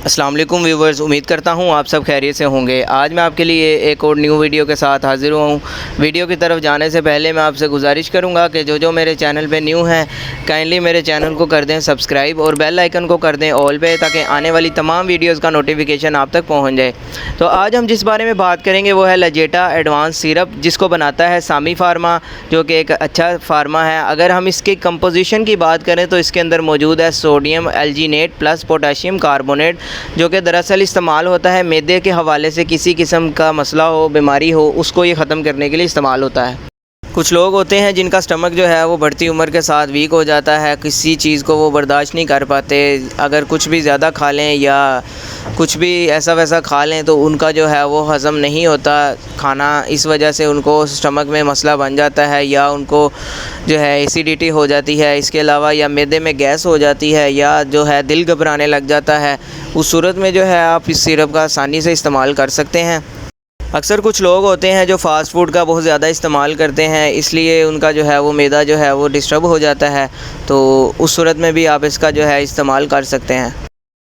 अस्सलाम वालेकुम व्यूवर्स, उम्मीद करता हूँ आप सब खैरियत से होंगे। आज मैं आपके लिए एक और न्यू वीडियो के साथ हाज़िर हुआ हूँ। वीडियो की तरफ जाने से पहले मैं आपसे गुजारिश करूँगा कि जो मेरे चैनल पे न्यू हैं काइंडली मेरे चैनल को कर दें सब्सक्राइब और बेल आइकन को कर दें ऑल पे, ताकि आने वाली तमाम वीडियोज़ का नोटिफिकेशन आप तक पहुँच जाए। तो आज हम जिस बारे में बात करेंगे वो है लजेटा एडवांस सिरप, जिसको बनाता है सामी फार्मा, जो कि एक अच्छा फार्मा है। अगर हम इसकी कंपोजिशन की बात करें तो इसके अंदर मौजूद है sodium alginate plus potassium carbonate, जो कि दरअसल इस्तेमाल होता है मैदे के हवाले से किसी किस्म का मसला हो, बीमारी हो, उसको ये ख़त्म करने के लिए इस्तेमाल होता है। कुछ लोग होते हैं जिनका स्टमक जो है वो बढ़ती उम्र के साथ वीक हो जाता है, किसी चीज़ को वो बर्दाश्त नहीं कर पाते। अगर कुछ भी ज़्यादा खा लें या कुछ भी ऐसा वैसा खा लें तो उनका जो है वो हज़म नहीं होता खाना, इस वजह से उनको स्टमक में मसला बन जाता है या उनको जो है एसिडिटी हो जाती है। इसके अलावा या मैदे में गैस हो जाती है या जो है दिल घबराने लग जाता है। उस सूरत में जो है आप इस सिरप का आसानी से इस्तेमाल कर सकते हैं। अक्सर कुछ लोग होते हैं जो फ़ास्ट फ़ूड का बहुत ज़्यादा इस्तेमाल करते हैं, इसलिए उनका जो है वो मैदा जो है वो डिस्टर्ब हो जाता है। तो उस सूरत में भी आप इसका जो है इस्तेमाल कर सकते हैं।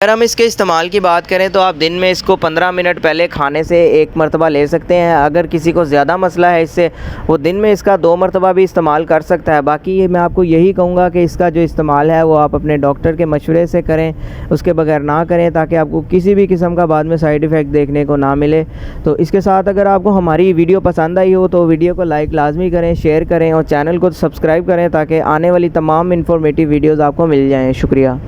अगर हम इसके इस्तेमाल की बात करें तो आप दिन में इसको 15 मिनट पहले खाने से एक मरतबा ले सकते हैं। अगर किसी को ज़्यादा मसला है इससे, वो दिन में इसका 2 मरतबा भी इस्तेमाल कर सकता है। बाकी मैं आपको यही कहूँगा कि इसका जो इस्तेमाल है वो आप अपने डॉक्टर के मशवरे से करें, उसके बगैर ना करें, ताकि आपको किसी भी किस्म का बाद में साइड इफ़ेक्ट देखने को ना मिले। तो इसके साथ अगर आपको हमारी वीडियो पसंद आई हो तो वीडियो को लाइक लाजमी करें, शेयर करें और चैनल को सब्सक्राइब करें, ताकि आने वाली तमाम इन्फॉर्मेटिव वीडियोज़ आपको मिल जाएँ। शुक्रिया।